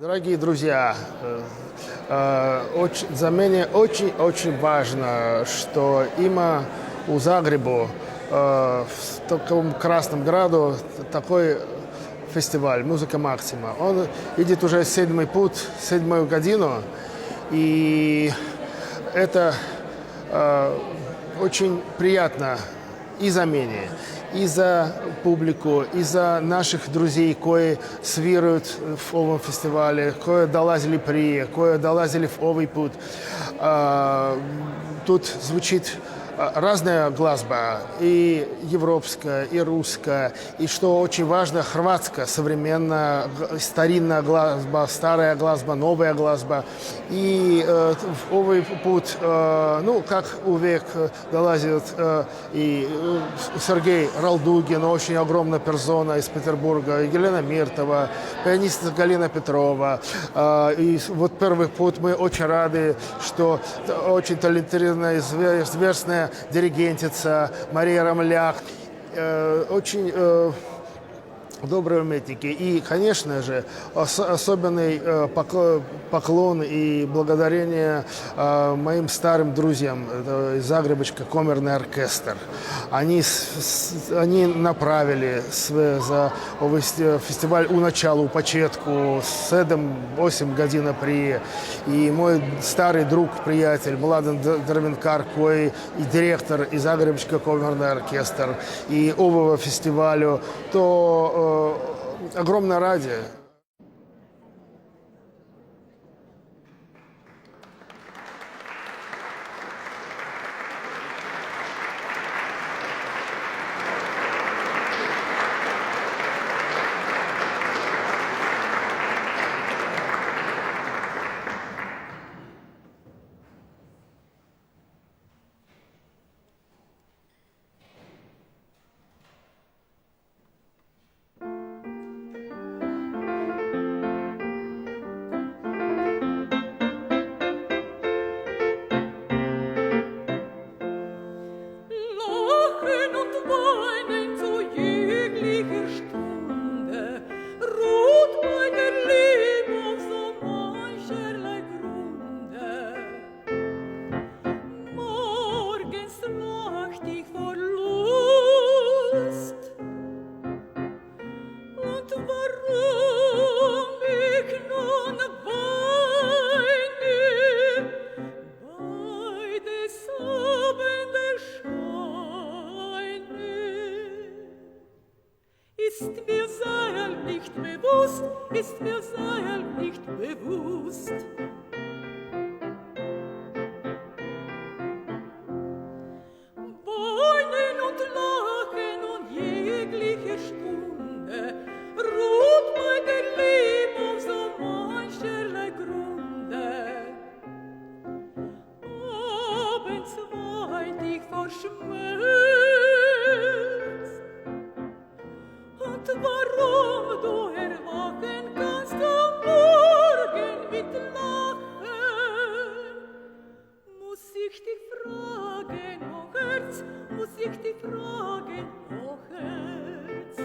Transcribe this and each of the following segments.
Дорогие друзья, за меня очень важно, что именно у Загребу, в таком красном граду, такой фестиваль «Музыка Максима». Он идет уже седьмой путь, седьмую годину, и это очень приятно и за меня, и за публику, и за наших друзей, кои свируют в овом фестивале, кои долазили при, кои долазили в овый путь. Тут звучит разная глазба, и европская, и русская, и, что очень важно, хорватская, современная, старинная глазба, старая глазба, новая глазба. И в овый путь, как увек долазит и Сергей Ралдугин, очень огромная персона из Петербурга, и Елена Миртова, пианистка Галина Петрова. И вот первый путь мы очень рады, что очень талантированная, известная диригентица Мария Рамляк, очень добрые метники. И, конечно же, особенный поклон и благодарение моим старым друзьям из Загребочка камерный оркестр. Они направили за фестиваль у начала, у початку, 7-8 годин при. И мой старый друг, приятель, Младен Дервинкар, кой и директор из Загребочка камерный оркестр, и ового фестивалю, то огромное радио. Ist mir selbst nicht bewusst. Weinen und lachen und jegliche Stunde ruht bei der Liebe auf so mancherlei Grunde. Abends weint ich vor Schmerz. Und warum du erwachen kannst am Morgen mit Lachen, muss ich dich fragen, oh Herz, muss ich dich fragen, oh Herz.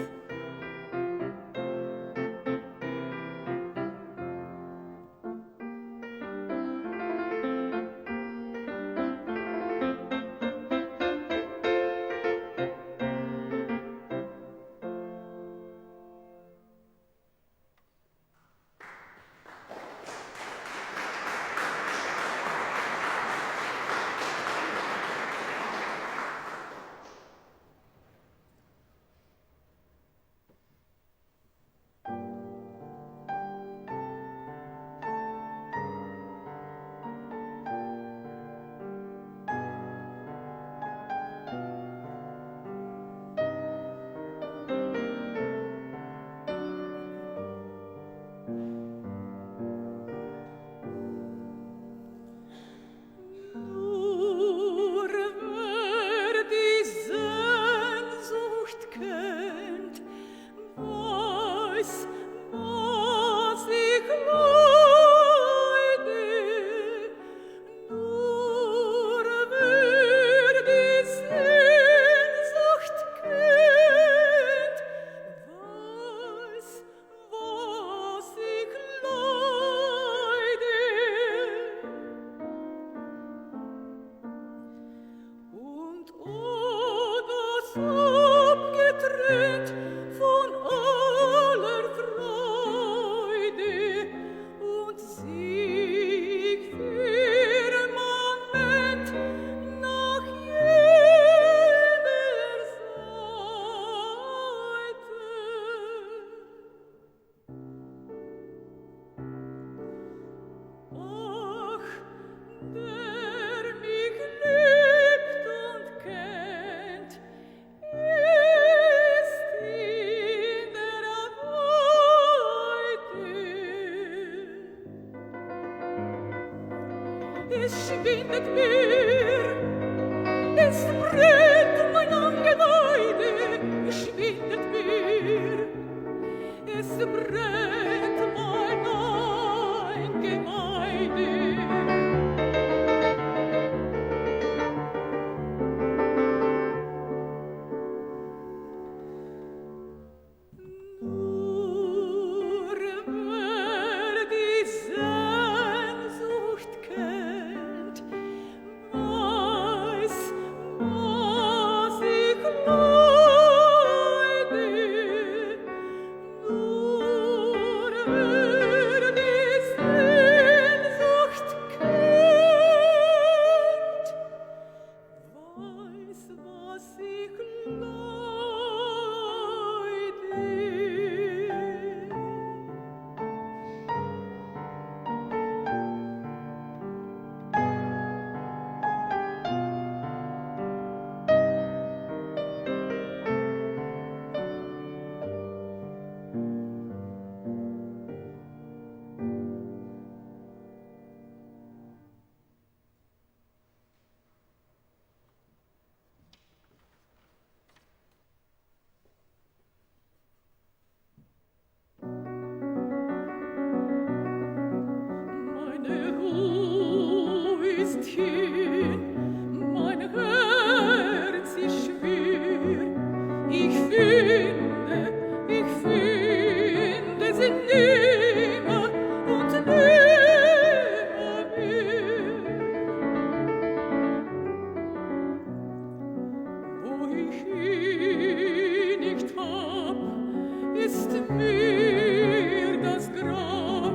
schwindet mir, es brennt mein Angeweide, schwindet mir, es brennt mein Eingeweide. Nur wer die Sehnsucht kennt, weiß, was ich leide. Nur wer die Sehnsucht kennt, weiß, was ich leide. Meine Ruhe ist hin, mein Herz ist schwer. Ich finde sie nimmer und nimmer mehr. Wo ich ihn nicht hab, ist mir das Grab.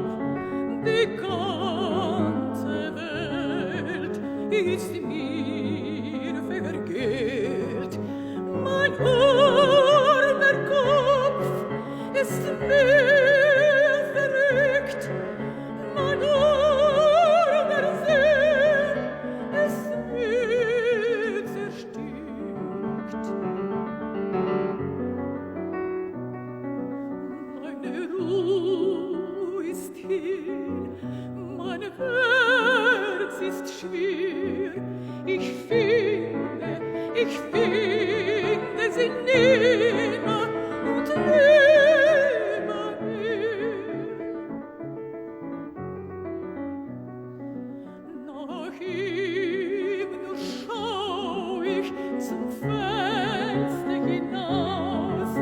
Die ganze Welt ist mir vergällt. Mein armer Kopf ist mir verrückt. Mein armer Sinn ist mir zerstückt. Meine Ruhe ist hin, mein Herz ist schwer. Ich finde sie nimmer und nimmer mehr. Nach ihm nur schau ich zum Fenster hinaus,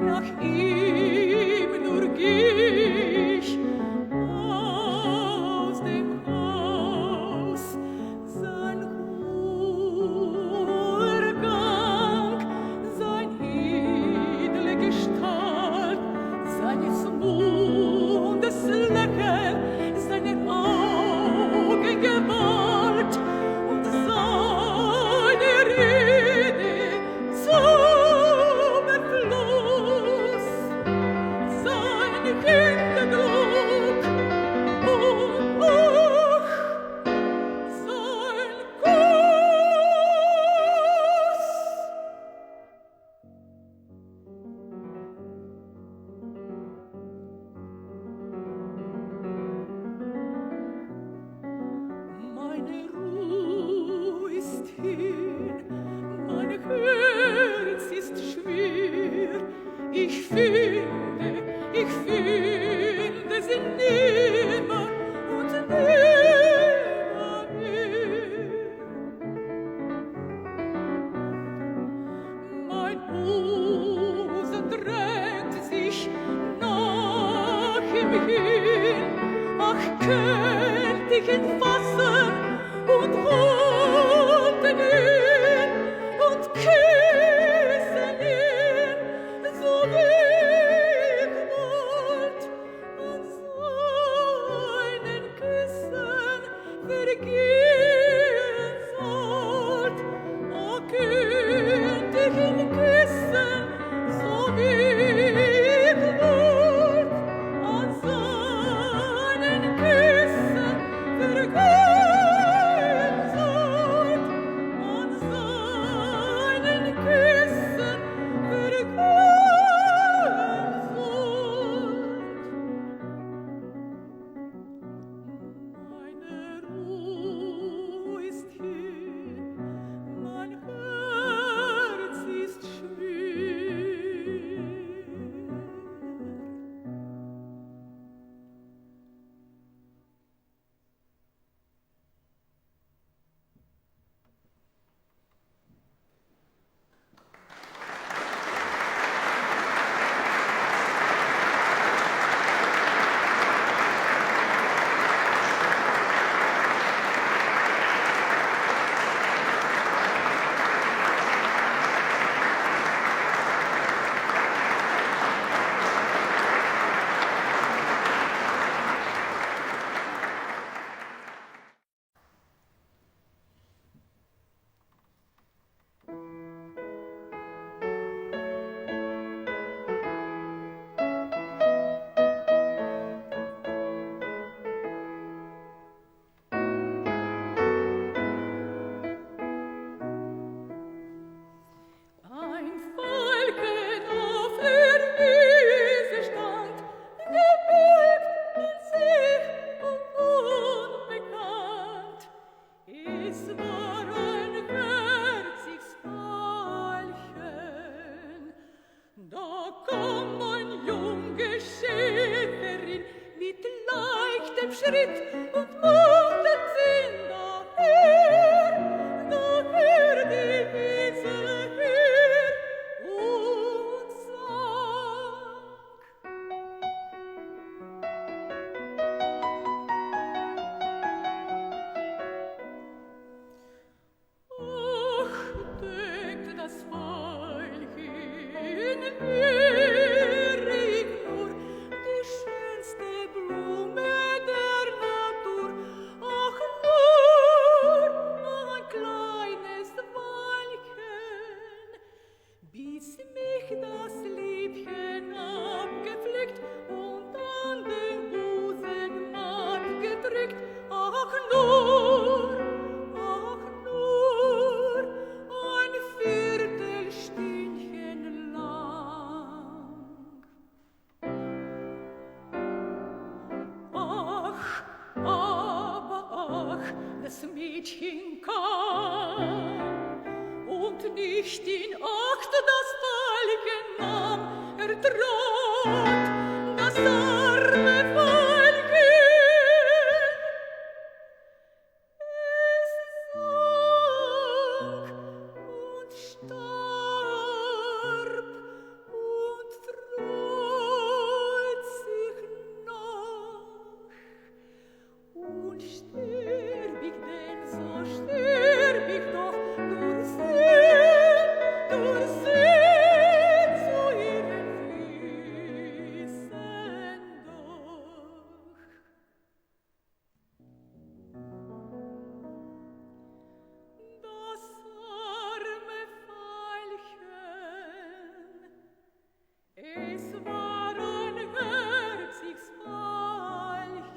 nach ihm nur geh ich aus dem Haus. Sein hoher Gang, sein edle Gestalt, seines Mundes Lächeln, seiner Augen Gewalt und seine Rede zum Entschluss, sein Kinderdruck und auch sein Kuss. Meine Ruhe ist hin, mein Herz ist schwer. Ich finde sie nimmer und nimmer mehr. Mein Busen drängt sich nach ihm hin. Ach, könnt ich ihn fassen und halten ihn und küssen ihn, so wie ich wollt, an seinen Küssen vergehen sollt. Ach, könnt ich ihn küssen, so wie ich wollt, an seinen Küssen vergehen Schritt und machte Zinn daher die Wiese her und sang. Ach, denkt das Weilchen, wäre ich nur die schönste Blume der Natur. Ach, nur ein kleines Weilchen, bis mich das Liebchen abgepflegt und an den Busen matt gedrückt. Ach, nur ein Viertelstündchen lang. Ach, aber ach, das Mädchen kam und nicht in Acht das Weilchen nahm. Trat das arme Weilchen. Es sank und starb und freut sich noch. Und sterb ich denn, so sterb ich doch durch Sehn zu ihren Füßen doch. Das arme Veilchen, es war ein herziges Veilchen.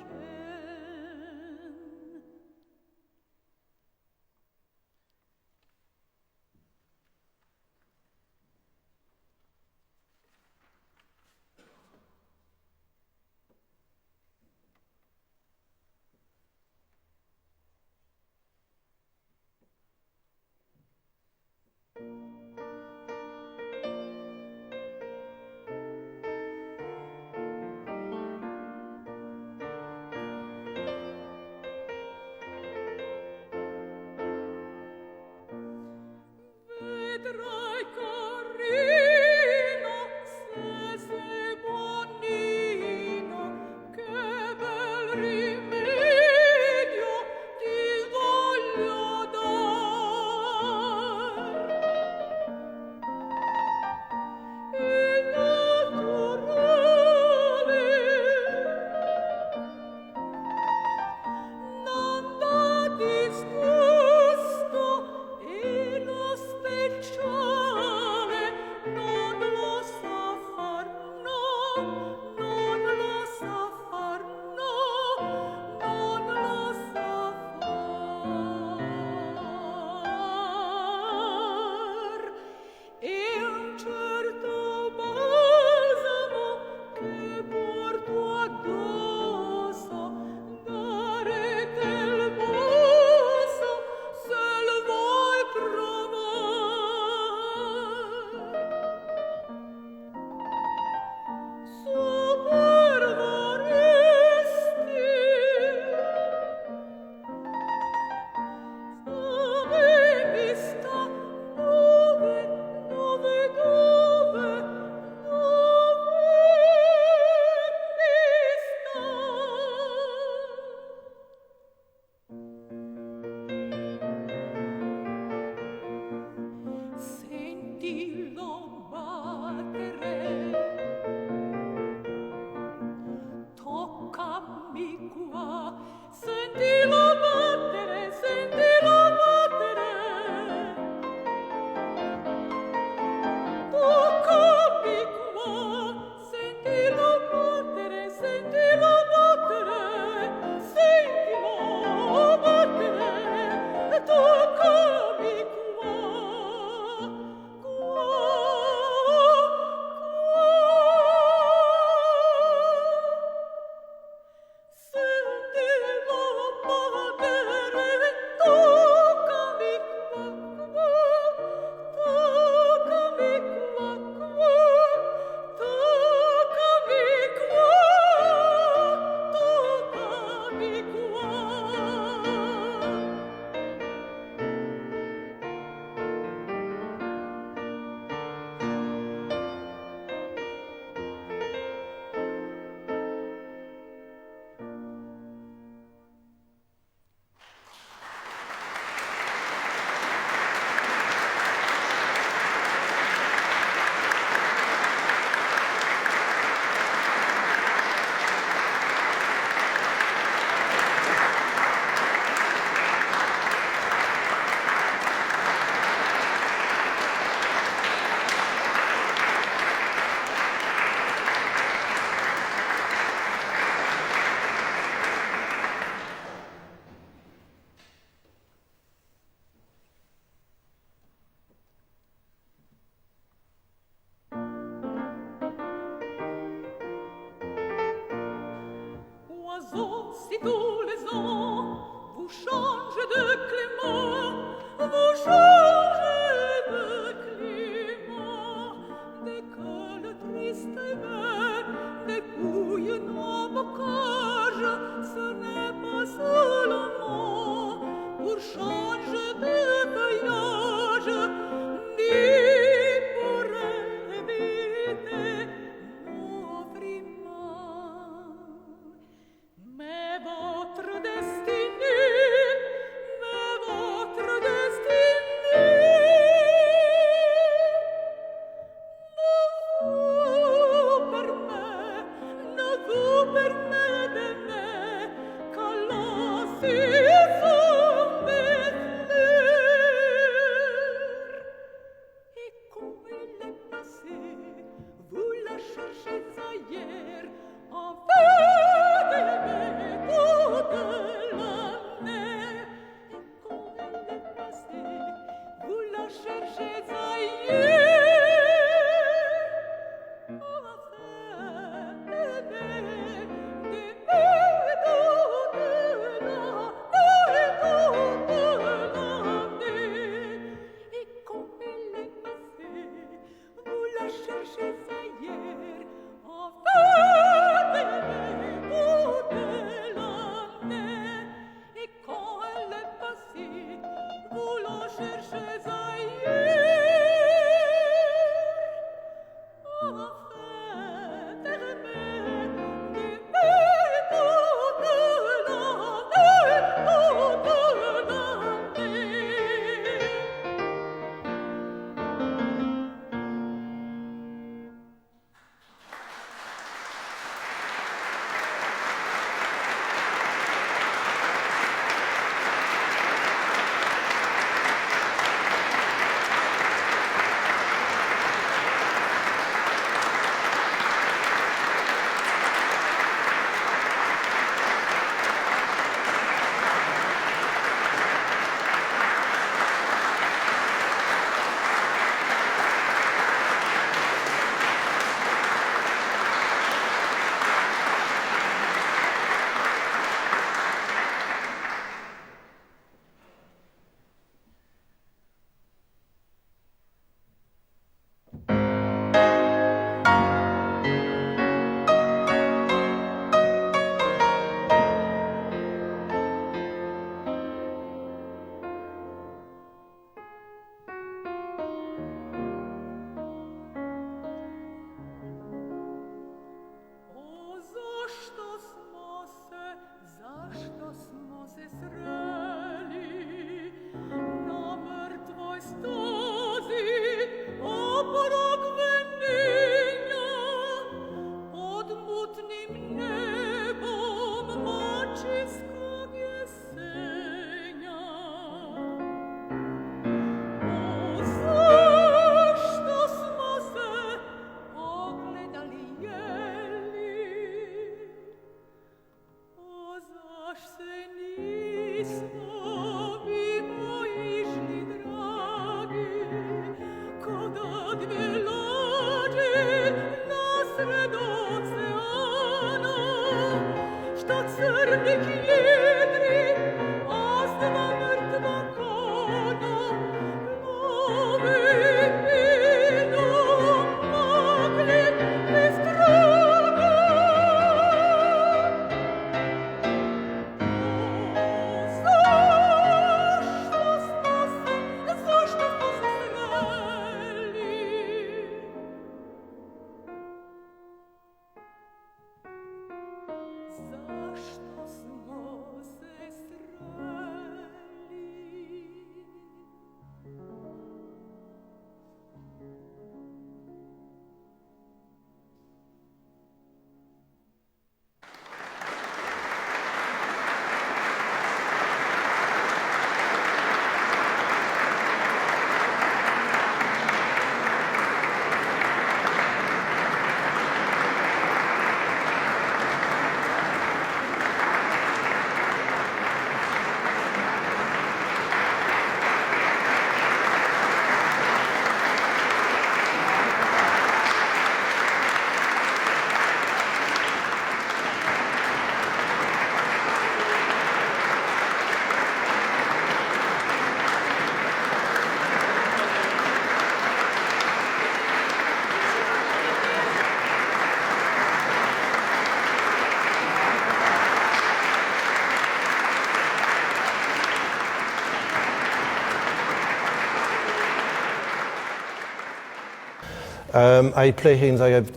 I play here in Zagreb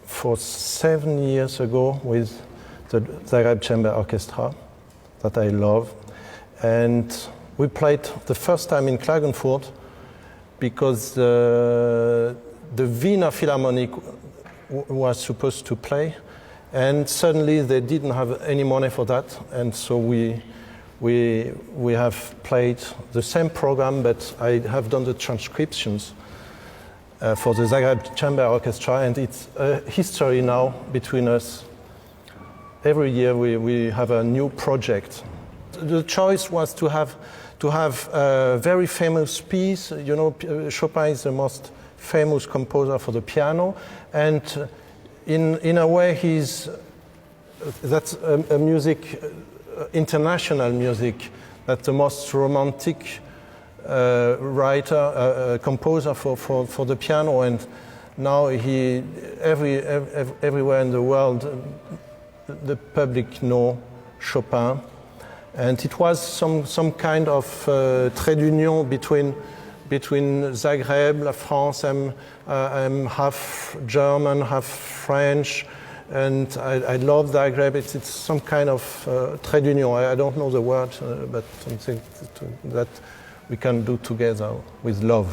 for 7 years ago with the Zagreb Chamber Orchestra that I love. And we played the first time in Klagenfurt because the Wiener Philharmonic was supposed to play, and suddenly they didn't have any money for that, and so we have played the same program, but I have done the transcriptions for the Zagreb Chamber Orchestra, and it's a history now between us. Every year we have a new project. The choice was to have a very famous piece. You know, Chopin is the most famous composer for the piano, and in a way that's a music, international music, that's the most romantic writer, composer for the piano, and now everywhere in the world the public know Chopin, and it was some kind of trait d'union between Zagreb, La France. I'm half German, half French, and I love Zagreb. It's some kind of trait d'union. I don't know the word, but something that we can do together with love.